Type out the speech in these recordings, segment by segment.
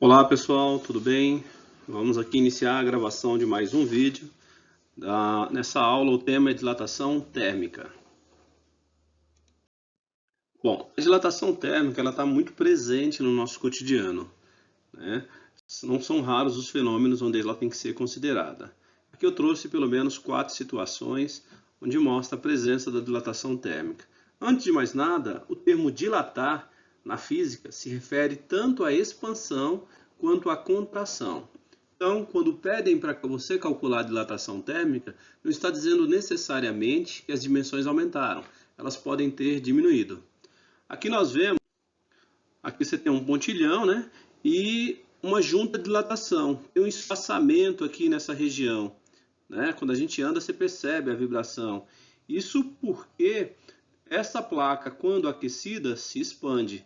Olá pessoal, tudo bem? Vamos aqui iniciar a gravação de mais um vídeo. Nessa aula o tema é dilatação térmica. Bom, a dilatação térmica está muito presente no nosso cotidiano, né? Não são raros os fenômenos onde ela tem que ser considerada. Aqui eu trouxe pelo menos 4 situações onde mostra a presença da dilatação térmica. Antes de mais nada, o termo dilatar na física se refere tanto à expansão quanto à contração. Então, quando pedem para você calcular a dilatação térmica, não está dizendo necessariamente que as dimensões aumentaram, elas podem ter diminuído. Aqui nós vemos, aqui você tem um pontilhão, né? E uma junta de dilatação. Tem um espaçamento aqui nessa região, né? Quando a gente anda, você percebe a vibração. Isso porque essa placa, quando aquecida, se expande.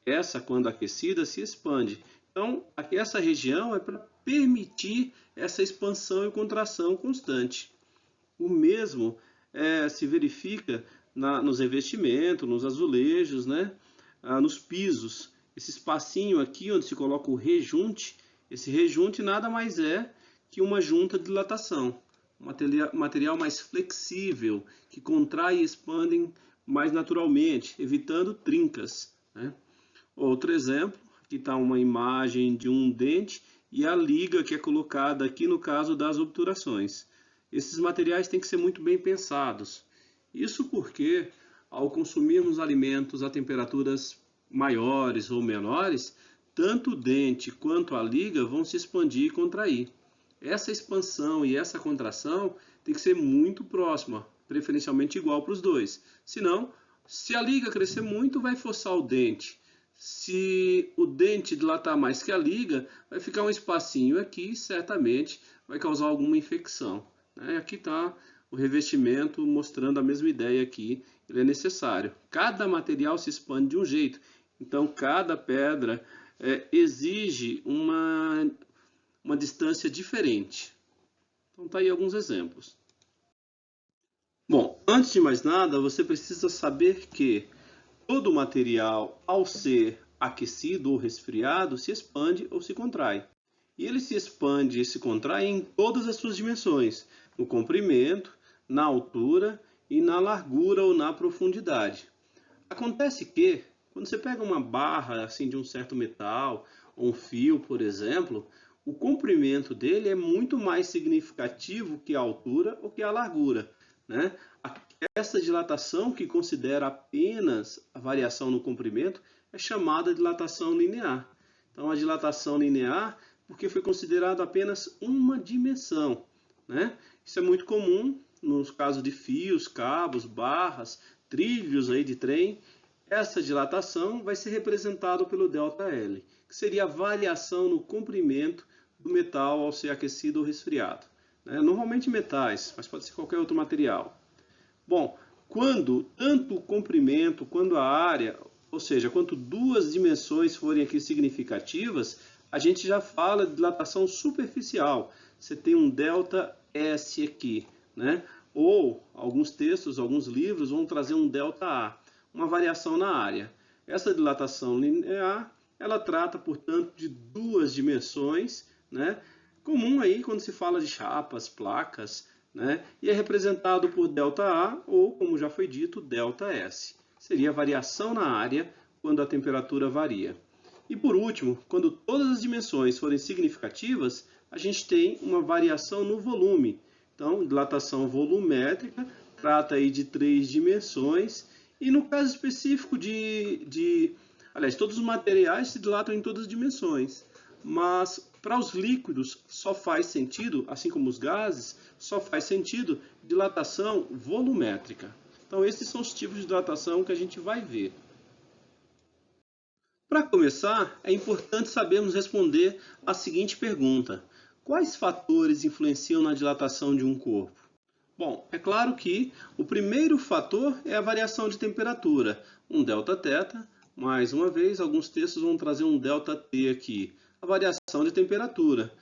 Essa, quando aquecida, se expande. Então, aqui essa região é para permitir essa expansão e contração constante. O mesmo se verifica nos revestimentos, nos azulejos, né? Nos pisos. Esse espacinho aqui onde se coloca o rejunte, esse rejunte nada mais é que uma junta de dilatação. Um material mais flexível, que contrai e expande mais naturalmente, evitando trincas, né? Outro exemplo, aqui está uma imagem de um dente e a liga que é colocada aqui no caso das obturações. Esses materiais têm que ser muito bem pensados. Isso porque, ao consumirmos alimentos a temperaturas maiores ou menores, tanto o dente quanto a liga vão se expandir e contrair. Essa expansão e essa contração tem que ser muito próxima, preferencialmente igual para os dois. Senão, se a liga crescer muito, vai forçar o dente. Se o dente dilatar mais que a liga, vai ficar um espacinho aqui e certamente vai causar alguma infecção. Aqui está o revestimento mostrando a mesma ideia aqui. Ele é necessário. Cada material se expande de um jeito. Então, cada pedra exige uma distância diferente. Então, tá aí alguns exemplos. Bom, antes de mais nada, você precisa saber que todo material, ao ser aquecido ou resfriado, se expande ou se contrai. E ele se expande e se contrai em todas as suas dimensões, no comprimento, na altura e na largura ou na profundidade. Acontece que, quando você pega uma barra assim de um certo metal, ou um fio, por exemplo, o comprimento dele é muito mais significativo que a altura ou que a largura, né? Essa dilatação, que considera apenas a variação no comprimento, é chamada de dilatação linear. Então, a dilatação linear, porque foi considerado apenas uma dimensão, né? Isso é muito comum nos casos de fios, cabos, barras, trilhos aí de trem. Essa dilatação vai ser representada pelo ΔL, que seria a variação no comprimento do metal ao ser aquecido ou resfriado. Normalmente metais, mas pode ser qualquer outro material. Bom, quando tanto o comprimento quanto a área, ou seja, quanto duas dimensões forem aqui significativas, a gente já fala de dilatação superficial. Você tem um ΔS aqui, né? Ou alguns textos, alguns livros vão trazer um ΔA, uma variação na área. Essa dilatação linear, ela trata, portanto, de duas dimensões, né? Comum aí quando se fala de chapas, placas, né? E é representado por ΔA ou, como já foi dito, ΔS. Seria a variação na área quando a temperatura varia. E por último, quando todas as dimensões forem significativas, a gente tem uma variação no volume. Então, dilatação volumétrica trata aí de 3 dimensões. E no caso específico aliás, todos os materiais se dilatam em todas as dimensões. Mas para os líquidos só faz sentido, assim como os gases, só faz sentido dilatação volumétrica. Então, esses são os tipos de dilatação que a gente vai ver. Para começar, é importante sabermos responder a seguinte pergunta: quais fatores influenciam na dilatação de um corpo? Bom, é claro que o primeiro fator é a variação de temperatura, um Δθ. Mais uma vez, alguns textos vão trazer um ΔT aqui, a variação de temperatura.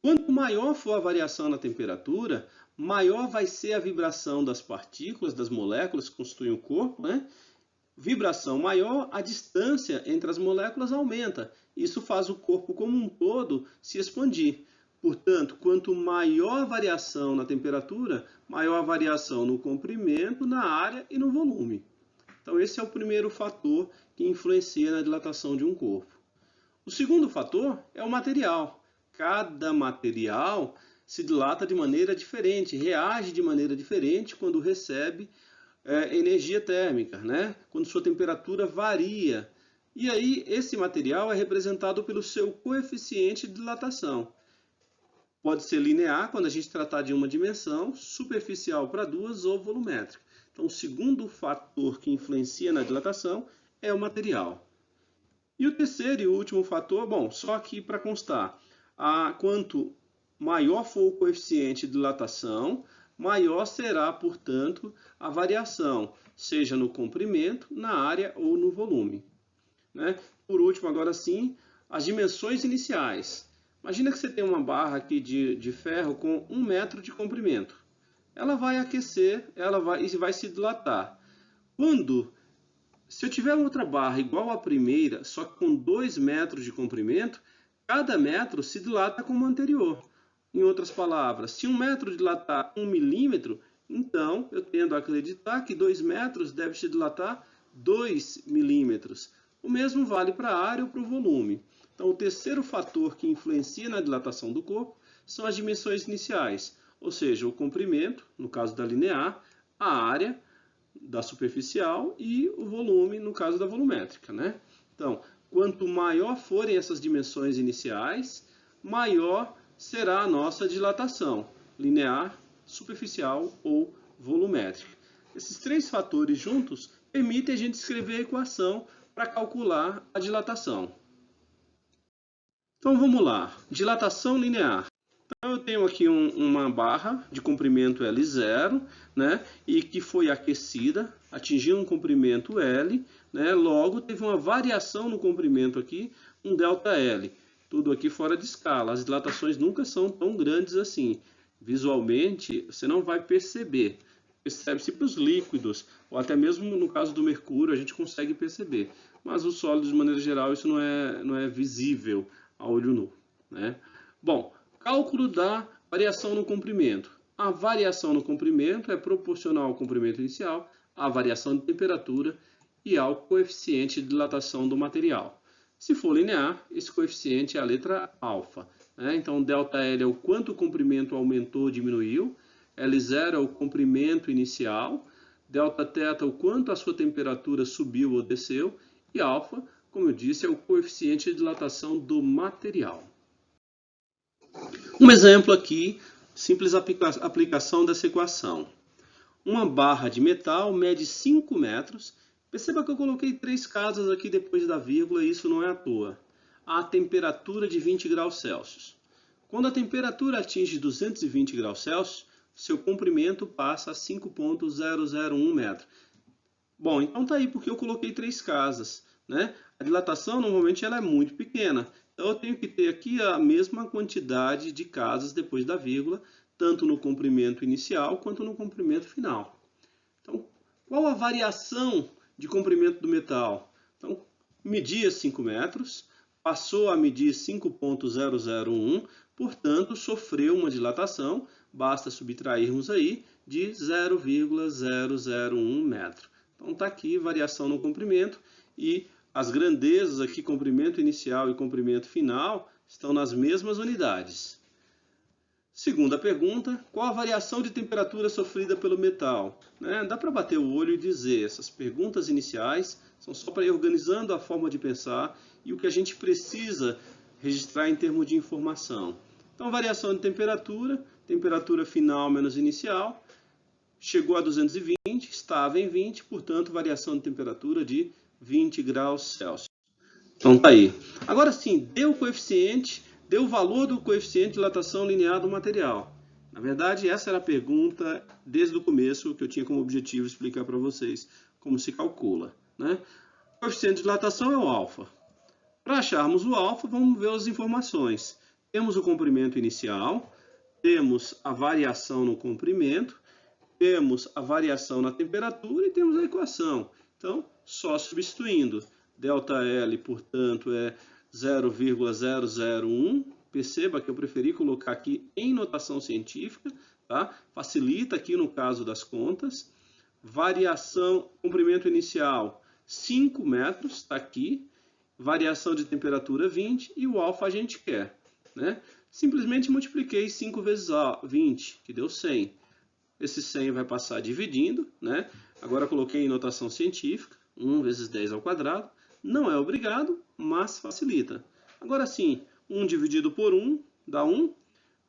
Quanto maior for a variação na temperatura, maior vai ser a vibração das partículas, das moléculas que constituem o corpo, né? Vibração maior, a distância entre as moléculas aumenta. Isso faz o corpo como um todo se expandir. Portanto, quanto maior a variação na temperatura, maior a variação no comprimento, na área e no volume. Então, esse é o primeiro fator que influencia na dilatação de um corpo. O segundo fator é o material. Cada material se dilata de maneira diferente, reage de maneira diferente quando recebe energia térmica, né? Quando sua temperatura varia. E aí, esse material é representado pelo seu coeficiente de dilatação. Pode ser linear, quando a gente tratar de uma dimensão, superficial para duas ou volumétrica. Então, o segundo fator que influencia na dilatação é o material. E o terceiro e último fator, bom, só aqui para constar, quanto maior for o coeficiente de dilatação, maior será, portanto, a variação, seja no comprimento, na área ou no volume. Né? Por último, agora sim, as dimensões iniciais. Imagina que você tem uma barra aqui de ferro com 1 metro de comprimento. Ela vai aquecer, e vai se dilatar. Se eu tiver outra barra igual à primeira, só que com 2 metros de comprimento, cada metro se dilata como o anterior. Em outras palavras, se 1 metro dilatar 1 milímetro, então eu tendo a acreditar que 2 metros deve se dilatar 2 milímetros. O mesmo vale para a área ou para o volume. Então, o terceiro fator que influencia na dilatação do corpo são as dimensões iniciais, ou seja, o comprimento, no caso da linear, a área da superficial e o volume, no caso da volumétrica, né? Então, quanto maior forem essas dimensões iniciais, maior será a nossa dilatação, linear, superficial ou volumétrica. Esses três fatores juntos permitem a gente escrever a equação para calcular a dilatação. Então vamos lá, dilatação linear. Então eu tenho aqui uma barra de comprimento L0, né, e que foi aquecida, atingiu um comprimento L, né, logo teve uma variação no comprimento aqui, um ΔL. Tudo aqui fora de escala, as dilatações nunca são tão grandes assim. Visualmente, você não vai perceber. Percebe-se para os líquidos, ou até mesmo no caso do mercúrio, a gente consegue perceber. Mas os sólidos, de maneira geral, isso não é visível a olho nu, né? Bom, cálculo da variação no comprimento. A variação no comprimento é proporcional ao comprimento inicial, à variação de temperatura e ao coeficiente de dilatação do material. Se for linear, esse coeficiente é a letra alfa, né? Então, ΔL é o quanto o comprimento aumentou ou diminuiu, L0 é o comprimento inicial, Δθ é o quanto a sua temperatura subiu ou desceu, e alfa, como eu disse, é o coeficiente de dilatação do material. Um exemplo aqui, simples aplicação dessa equação. Uma barra de metal mede 5 metros. Perceba que eu coloquei 3 casas aqui depois da vírgula, e isso não é à toa. A temperatura de 20 graus Celsius. Quando a temperatura atinge 220 graus Celsius, seu comprimento passa a 5,001 metros. Bom, então tá aí porque eu coloquei 3 casas, né? A dilatação normalmente ela é muito pequena, então eu tenho que ter aqui a mesma quantidade de casas depois da vírgula, tanto no comprimento inicial quanto no comprimento final. Então, qual a variação de comprimento do metal? Então, media 5 metros, passou a medir 5,001, portanto, sofreu uma dilatação, basta subtrairmos aí, de 0,001 metro. Então, está aqui variação no comprimento e as grandezas aqui, comprimento inicial e comprimento final, estão nas mesmas unidades. Segunda pergunta, qual a variação de temperatura sofrida pelo metal? Dá para bater o olho e dizer, essas perguntas iniciais são só para ir organizando a forma de pensar e o que a gente precisa registrar em termos de informação. Então, variação de temperatura, temperatura final menos inicial, chegou a 220, estava em 20, portanto, variação de temperatura de 20 graus Celsius. Então, tá aí. Agora sim, deu o coeficiente, deu o valor do coeficiente de dilatação linear do material. Na verdade, essa era a pergunta desde o começo, que eu tinha como objetivo explicar para vocês como se calcula, né? O coeficiente de dilatação é o alfa. Para acharmos o alfa, vamos ver as informações. Temos o comprimento inicial, temos a variação no comprimento, temos a variação na temperatura e temos a equação. Então, só substituindo. ΔL, portanto, é 0,001. Perceba que eu preferi colocar aqui em notação científica, tá? Facilita aqui no caso das contas. Variação, comprimento inicial 5 metros, está aqui. Variação de temperatura 20 e o alfa a gente quer, né? Simplesmente multipliquei 5 vezes 20, que deu 100. Esse 100 vai passar dividindo, né? Agora coloquei em notação científica, 1 vezes 10 ao quadrado. Não é obrigado, mas facilita. Agora sim, 1 dividido por 1 dá 1.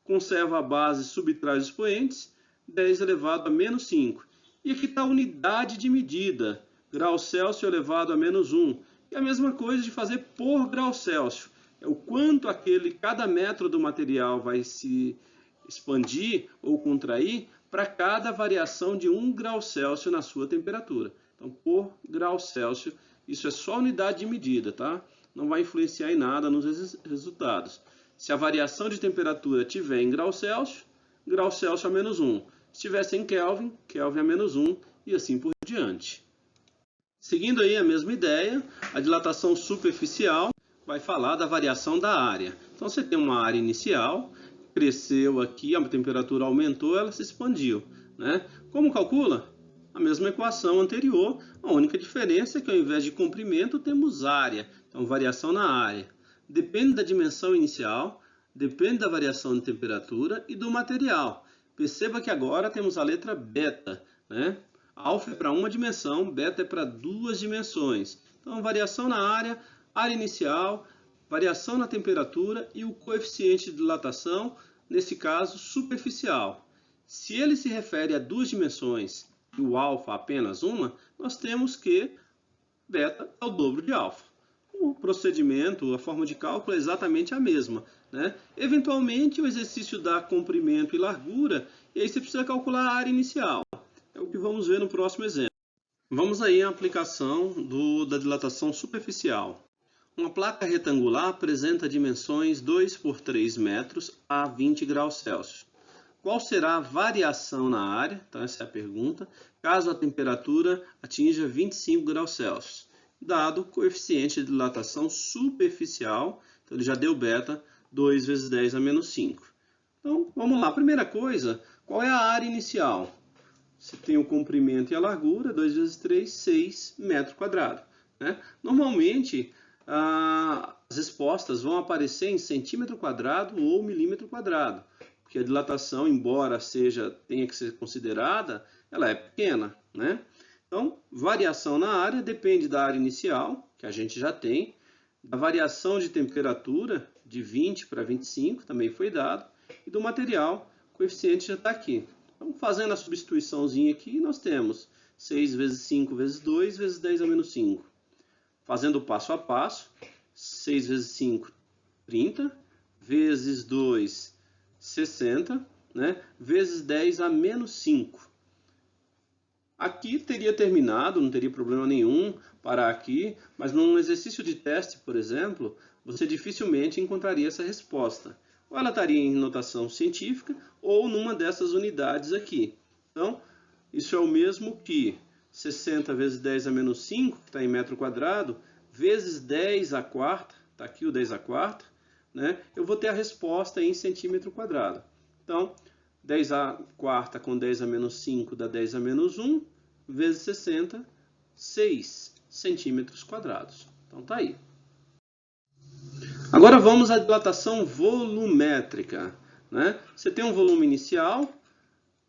Conserva a base, subtrai os expoentes, 10 elevado a menos 5. E aqui está a unidade de medida, grau Celsius elevado a menos 1. E a mesma coisa de fazer por grau Celsius. É o quanto cada metro do material vai se expandir ou contrair para cada variação de 1 grau Celsius na sua temperatura. Então, por grau Celsius, isso é só unidade de medida, tá? Não vai influenciar em nada nos resultados. Se a variação de temperatura estiver em grau Celsius a menos 1. Se estivesse em Kelvin, Kelvin a menos 1 e assim por diante. Seguindo aí a mesma ideia, a dilatação superficial vai falar da variação da área. Então você tem uma área inicial, cresceu aqui, a temperatura aumentou, ela se expandiu, né? Como calcula? A mesma equação anterior, a única diferença é que ao invés de comprimento temos área. Então variação na área. Depende da dimensão inicial, depende da variação de temperatura e do material. Perceba que agora temos a letra beta, né? Alfa é para uma dimensão, beta é para 2 dimensões. Então, variação na área, área inicial, variação na temperatura e o coeficiente de dilatação, nesse caso, superficial. Se ele se refere a 2 dimensões e o alfa apenas uma, nós temos que beta é o dobro de alfa. O procedimento, a forma de cálculo é exatamente a mesma, né? Eventualmente, o exercício dá comprimento e largura, e aí você precisa calcular a área inicial. É o que vamos ver no próximo exemplo. Vamos aí à aplicação da dilatação superficial. Uma placa retangular apresenta dimensões 2 por 3 metros a 20 graus Celsius. Qual será a variação na área? Então, essa é a pergunta. Caso a temperatura atinja 25 graus Celsius. Dado o coeficiente de dilatação superficial, então ele já deu beta, 2 vezes 10 a menos 5. Então, vamos lá. Primeira coisa, qual é a área inicial? Você tem o comprimento e a largura, 2 vezes 3, 6 metros quadrados, né? Normalmente, as respostas vão aparecer em centímetro quadrado ou milímetro quadrado, porque a dilatação, embora tenha que ser considerada, ela é pequena, né? Então, variação na área depende da área inicial, que a gente já tem, da variação de temperatura, de 20 para 25, também foi dado, e do material, o coeficiente já está aqui. Então, fazendo a substituiçãozinha aqui, nós temos 6 vezes 5 vezes 2 vezes 10 a menos 5. Fazendo o passo a passo, 6 vezes 5, 30, vezes 2, 60, né? Vezes 10 a menos 5. Aqui teria terminado, não teria problema nenhum parar aqui, mas num exercício de teste, por exemplo, você dificilmente encontraria essa resposta. Ou ela estaria em notação científica, ou numa dessas unidades aqui. Então, isso é o mesmo que 60 vezes 10 a menos 5, que está em metro quadrado, vezes 10 a quarta, está aqui o 10 a quarta, né? Eu vou ter a resposta em centímetro quadrado. Então, 10 a quarta com 10 a menos 5 dá 10 a menos 1, vezes 60, 6 centímetros quadrados. Então, tá aí. Agora vamos à dilatação volumétrica, né? Você tem um volume inicial,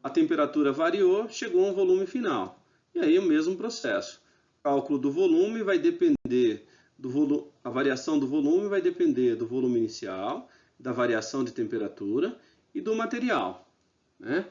a temperatura variou, chegou a um volume final. E aí o mesmo processo. O cálculo do volume vai depender a variação do volume vai depender do volume inicial, da variação de temperatura e do material, né?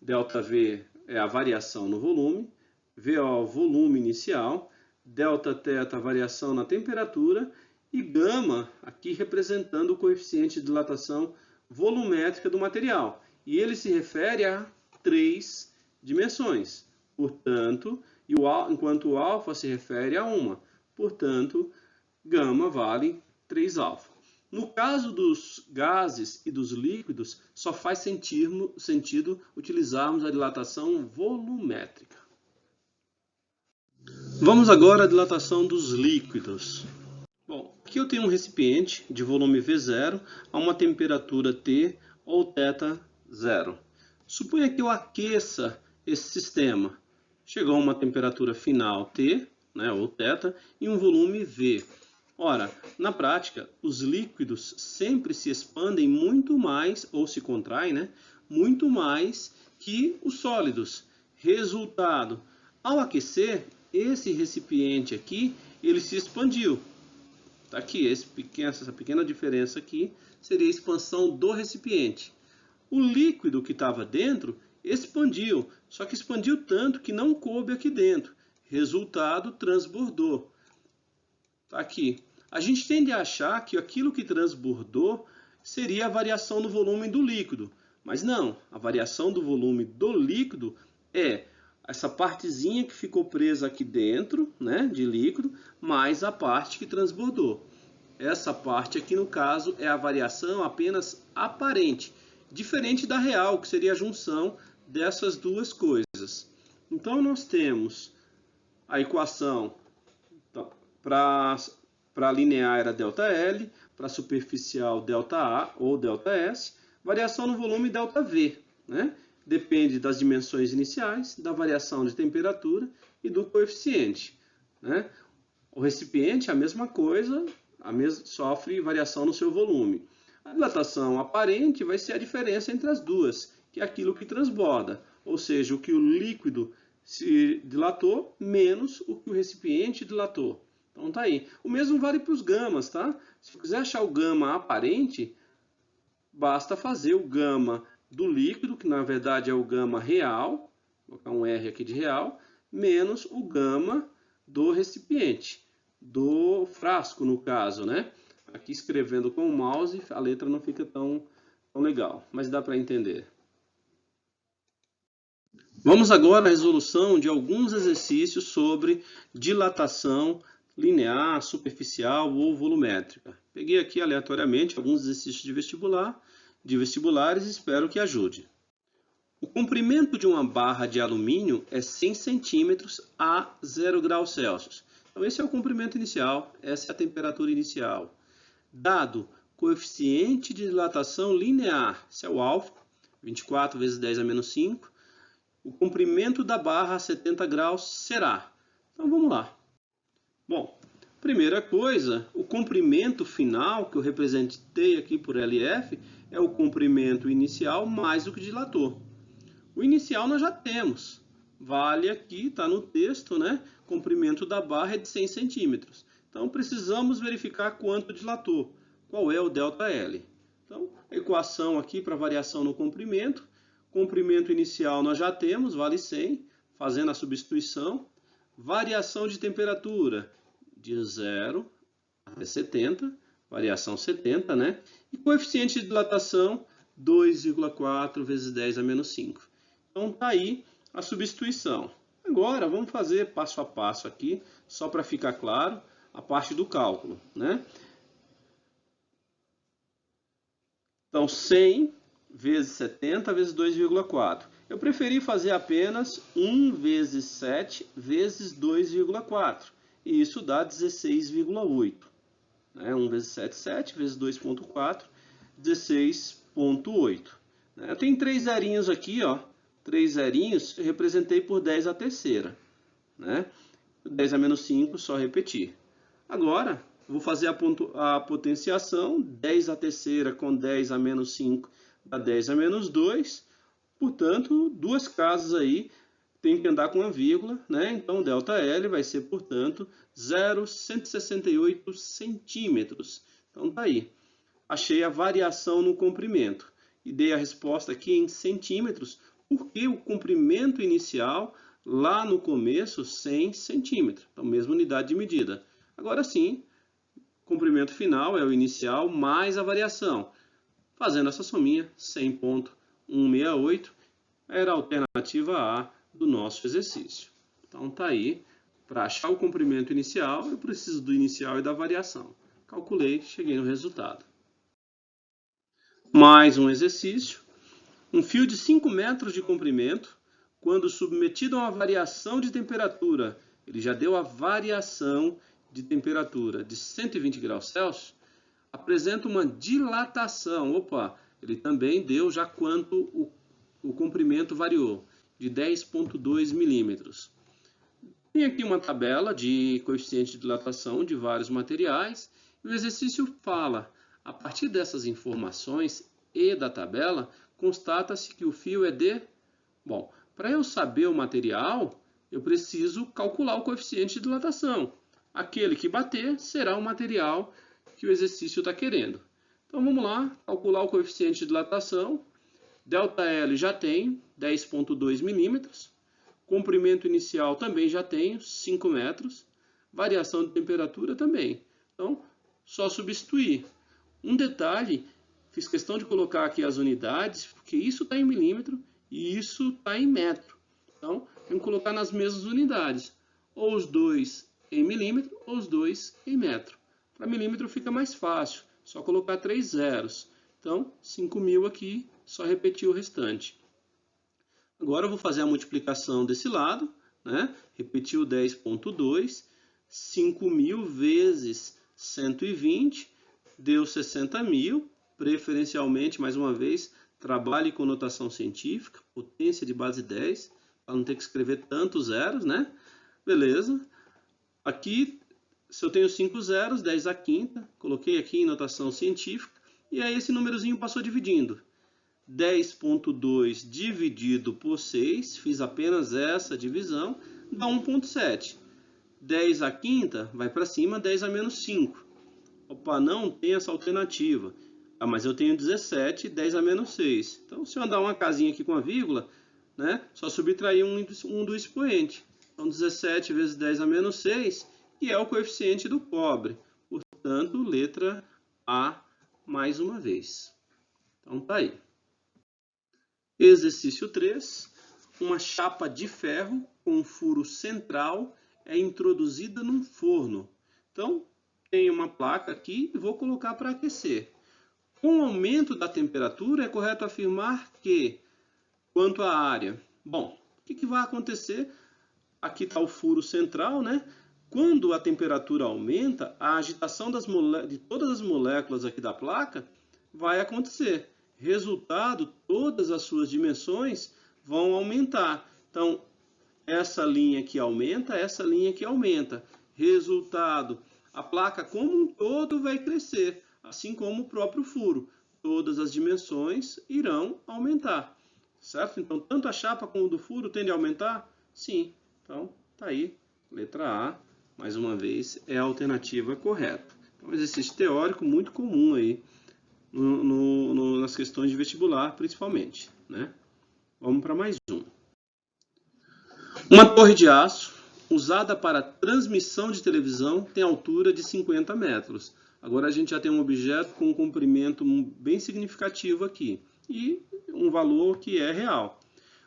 ΔV é a variação no volume, VO é o volume inicial, ΔT a variação na temperatura e gama aqui representando o coeficiente de dilatação volumétrica do material. E ele se refere a 3 dimensões. Portanto, enquanto o alfa se refere a uma. Portanto, gama vale 3 alfa. No caso dos gases e dos líquidos, só faz sentido utilizarmos a dilatação volumétrica. Vamos agora à dilatação dos líquidos. Bom, Aqui eu tenho um recipiente de volume V0 a uma temperatura T ou θ0. Suponha que eu aqueça esse sistema. Chegou a uma temperatura final T, né, ou θ, e um volume V. Ora, na prática, os líquidos sempre se expandem muito mais, ou se contraem, né, muito mais que os sólidos. Resultado, ao aquecer, esse recipiente aqui, ele se expandiu. Tá aqui, essa pequena diferença aqui seria a expansão do recipiente. O líquido que estava dentro expandiu, só que expandiu tanto que não coube aqui dentro. Resultado, transbordou. Tá aqui. A gente tende a achar que aquilo que transbordou seria a variação no volume do líquido. Mas não, a variação do volume do líquido é essa partezinha que ficou presa aqui dentro, né, de líquido, mais a parte que transbordou. Essa parte aqui, no caso, é a variação apenas aparente, diferente da real, que seria a junção dessas duas coisas. Então, nós temos a equação para linear era ΔL, para superficial ΔA ou ΔS, variação no volume ΔV, né? Depende das dimensões iniciais, da variação de temperatura e do coeficiente, né? O recipiente, a mesma coisa, sofre variação no seu volume. A dilatação aparente vai ser a diferença entre as duas, que é aquilo que transborda, ou seja, o que o líquido se dilatou menos o que o recipiente dilatou. Então tá aí. O mesmo vale para os gamas, tá? Se quiser achar o gama aparente, basta fazer o gama do líquido, que na verdade é o gama real, vou colocar um R aqui de real, menos o gama do recipiente, do frasco no caso, né? Aqui escrevendo com o mouse, a letra não fica tão legal, mas dá para entender. Vamos agora à resolução de alguns exercícios sobre dilatação linear, superficial ou volumétrica. Peguei aqui aleatoriamente alguns exercícios de vestibulares e espero que ajude. O comprimento de uma barra de alumínio é 100 centímetros a 0 graus Celsius. Então esse é o comprimento inicial, essa é a temperatura inicial. Dado coeficiente de dilatação linear, esse é o alfa, 24 vezes 10 a menos 5, o comprimento da barra a 70 graus será. Então vamos lá. Bom, primeira coisa, o comprimento final, que eu representei aqui por LF, é o comprimento inicial mais o que dilatou. O inicial nós já temos. Vale aqui, está no texto, né? Comprimento da barra é de 100 centímetros. Então, precisamos verificar quanto dilatou. Qual é o ΔL? Então, a equação aqui para variação no comprimento. Comprimento inicial nós já temos, vale 100, fazendo a substituição. Variação de temperatura de 0 até 70, variação 70, né? E coeficiente de dilatação 2,4 vezes 10 a menos 5. Então tá aí a substituição. Agora vamos fazer passo a passo aqui, só para ficar claro, a parte do cálculo, né? Então 100 vezes 70 vezes 2,4. Eu preferi fazer apenas 1 vezes 7 vezes 2,4. E isso dá 16,8. Né? 1 vezes 7, 7 vezes 2,4, 16,8. Né? Tem 3 zerinhos aqui, ó. 3 zerinhos eu representei por 10 à terceira. Né? 10 a menos 5, só repetir. Agora, vou fazer a potenciação. 10 à terceira com 10 a menos 5 dá 10 a menos 2. Portanto, duas casas aí tem que andar com uma vírgula, né? Então, ΔL vai ser, portanto, 0,168 centímetros. Então, tá aí. Achei a variação no comprimento. E dei a resposta aqui em centímetros, porque o comprimento inicial, lá no começo, 100 centímetros. Então, mesma unidade de medida. Agora sim, comprimento final é o inicial mais a variação. Fazendo essa sominha, 100,168 era a alternativa A do nosso exercício. Então tá aí, para achar o comprimento inicial, eu preciso do inicial e da variação. Calculei, cheguei no resultado. Mais um exercício. Um fio de 5 metros de comprimento, quando submetido a uma variação de temperatura, ele já deu a variação de temperatura de 120 graus Celsius apresenta uma dilatação. Opa, ele também deu já quanto o comprimento variou, de 10,2 milímetros. Tem aqui uma tabela de coeficiente de dilatação de vários materiais. E o exercício fala, a partir dessas informações e da tabela, constata-se que o fio é de... Bom, para eu saber o material, eu preciso calcular o coeficiente de dilatação. Aquele que bater será o material que o exercício está querendo. Então vamos lá, calcular o coeficiente de dilatação. ΔL já tenho, 10,2 milímetros. Comprimento inicial também já tenho, 5 metros. Variação de temperatura também. Então, só substituir. Um detalhe, fiz questão de colocar aqui as unidades, porque isso está em milímetro e isso está em metro. Então, tenho que colocar nas mesmas unidades. Ou os dois em milímetro, ou os dois em metro. Para milímetro fica mais fácil, só colocar 3 zeros. Então, 5.000 aqui, só repetir o restante. Agora eu vou fazer a multiplicação desse lado, né? Repetir o 10,2, 5.000 vezes 120, deu 60.000, preferencialmente, mais uma vez, trabalhe com notação científica, potência de base 10, para não ter que escrever tantos zeros, né? Beleza. Aqui, se eu tenho 5 zeros, 10 à quinta, coloquei aqui em notação científica, e aí esse númerozinho passou dividindo. 10,2 dividido por 6, fiz apenas essa divisão, dá 1,7. 10 à quinta vai para cima, 10 a menos 5. Opa, não tem essa alternativa. Ah, mas eu tenho 17, 10 a menos 6. Então, se eu andar uma casinha aqui com a vírgula, né, só subtrair um do expoente. Então, 17 vezes 10 a menos 6, que é o coeficiente do cobre. Portanto, letra A mais uma vez. Então, tá aí. Exercício 3. Uma chapa de ferro com um furo central é introduzida num forno. Então, tem uma placa aqui e vou colocar para aquecer. Com o aumento da temperatura, é correto afirmar que, quanto à área, bom, o que vai acontecer? Aqui está o furo central, né? Quando a temperatura aumenta, a agitação de todas as moléculas aqui da placa vai acontecer. Resultado, todas as suas dimensões vão aumentar. Então, essa linha aqui aumenta, essa linha aqui aumenta. Resultado, a placa como um todo vai crescer, assim como o próprio furo. Todas as dimensões irão aumentar, certo? Então, tanto a chapa como o do furo tende a aumentar? Sim. Então, tá aí, letra A, mais uma vez, é a alternativa correta. Então, um exercício teórico muito comum aí nas questões de vestibular, principalmente, né? Vamos para mais um. Uma torre de aço usada para transmissão de televisão tem altura de 50 metros. Agora a gente já tem um objeto com um comprimento bem significativo aqui e um valor que é real.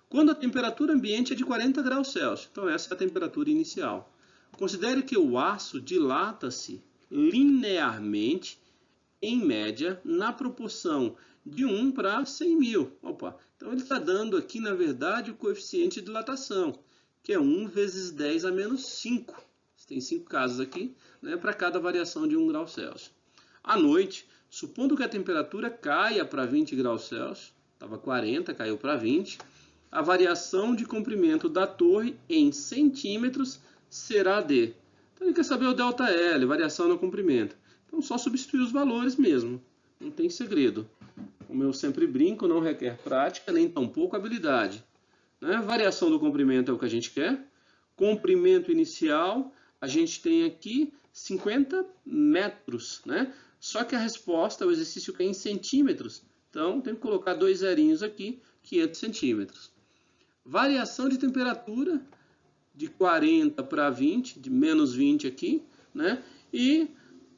Quando a temperatura ambiente é de 40 graus Celsius, então essa é a temperatura inicial. Considere que o aço dilata-se linearmente, em média, na proporção de 1 para 100.000. Opa, então ele está dando aqui, na verdade, o coeficiente de dilatação, que é 1 vezes 10 a menos 5. Tem 5 casos aqui, né, para cada variação de 1 grau Celsius. À noite, supondo que a temperatura caia para 20 graus Celsius, estava 40, caiu para 20, a variação de comprimento da torre em centímetros será de... Então ele quer saber o ΔL, variação no comprimento. Então só substituir os valores mesmo, não tem segredo. Como eu sempre brinco, não requer prática, nem tampouco habilidade. Né? Variação do comprimento é o que a gente quer. Comprimento inicial, a gente tem aqui 50 metros, né? Só que a resposta, o exercício quer em centímetros. Então, tem que colocar 2 zerinhos aqui, 500 centímetros. Variação de temperatura, de 40 para 20, de menos 20 aqui, né? E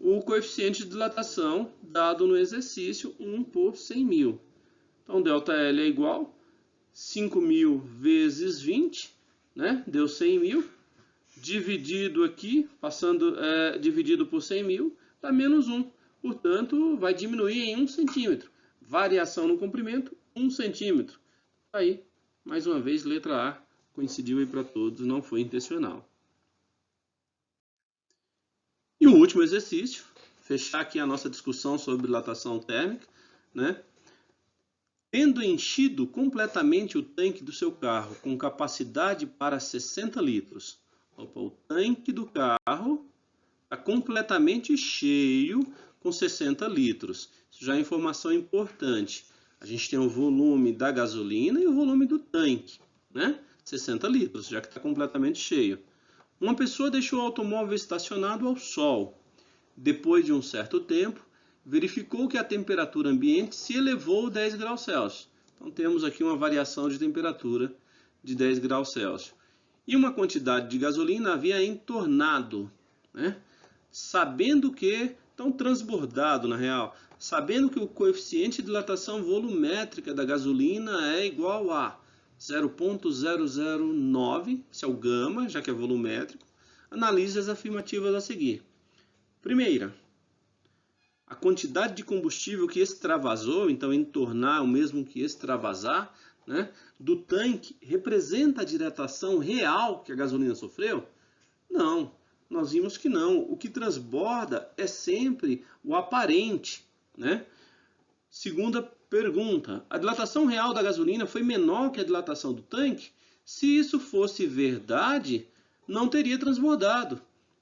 o coeficiente de dilatação dado no exercício, 1 por 100.000. Então, ΔL é igual 5.000 vezes 20, né? Deu 100.000. Dividido aqui, dividido por 100.000, dá menos 1. Portanto, vai diminuir em 1 centímetro. Variação no comprimento, 1 centímetro. Aí, mais uma vez, letra A coincidiu aí para todos, não foi intencional. o último exercício, fechar aqui a nossa discussão sobre dilatação térmica, né? Tendo enchido completamente o tanque do seu carro com capacidade para 60 litros. Opa, o tanque do carro está completamente cheio com 60 litros. Isso já é informação importante. A gente tem o volume da gasolina e o volume do tanque, né? 60 litros, já que está completamente cheio. Uma pessoa deixou o automóvel estacionado ao sol. Depois de um certo tempo, verificou que a temperatura ambiente se elevou 10 graus Celsius. Então temos aqui uma variação de temperatura de 10 graus Celsius. E uma quantidade de gasolina havia entornado, né? Sabendo que, então transbordado na real, sabendo que o coeficiente de dilatação volumétrica da gasolina é igual a 0,009, esse é o gama, já que é volumétrico, analise as afirmativas a seguir. Primeira, a quantidade de combustível que extravasou, então entornar é o mesmo que extravasar, né, do tanque representa a dilatação real que a gasolina sofreu? Não, nós vimos que não. O que transborda é sempre o aparente, né? Segunda pergunta, a dilatação real da gasolina foi menor que a dilatação do tanque? Se isso fosse verdade, não teria transbordado.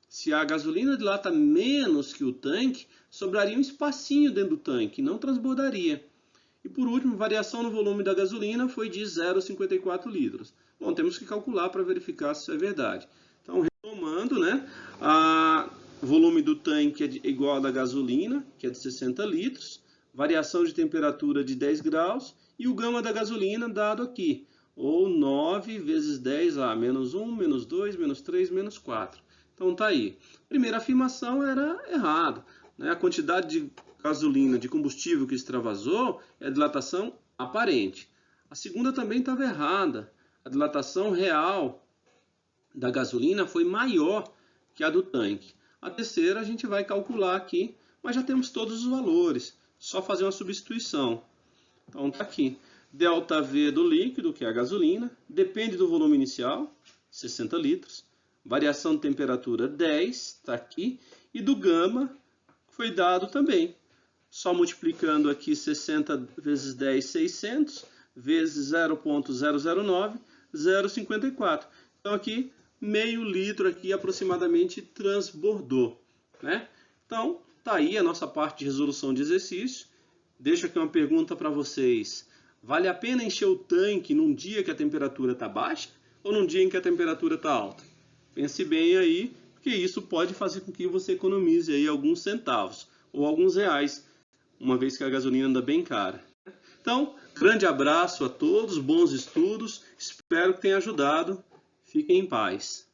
Se a gasolina dilata menos que o tanque, sobraria um espacinho dentro do tanque, não transbordaria. E por último, variação no volume da gasolina foi de 0,54 litros. Bom, temos que calcular para verificar se isso é verdade. Então, retomando, né, o volume do tanque é igual ao da gasolina, que é de 60 litros, variação de temperatura de 10 graus, e o gama da gasolina dado aqui, ou 9 vezes 10, menos 1, menos 2, menos 3, menos 4. Então tá aí. Primeira afirmação era errada, né? A quantidade de gasolina, de combustível que extravasou é a dilatação aparente. A segunda também estava errada. A dilatação real da gasolina foi maior que a do tanque. A terceira a gente vai calcular aqui, mas já temos todos os valores. Só fazer uma substituição. Então tá aqui. ΔV do líquido, que é a gasolina, depende do volume inicial, 60 litros. Variação de temperatura 10, está aqui. E do gama foi dado também. Só multiplicando aqui 60 vezes 10, 600, vezes 0,009, 0,54. Então aqui, meio litro aqui aproximadamente transbordou, né? Então, tá aí a nossa parte de resolução de exercício. Deixo aqui uma pergunta para vocês. Vale a pena encher o tanque num dia que a temperatura está baixa ou num dia em que a temperatura está alta? Pense bem aí, porque isso pode fazer com que você economize aí alguns centavos ou alguns reais, uma vez que a gasolina anda bem cara. Então, grande abraço a todos, bons estudos, espero que tenha ajudado. Fiquem em paz.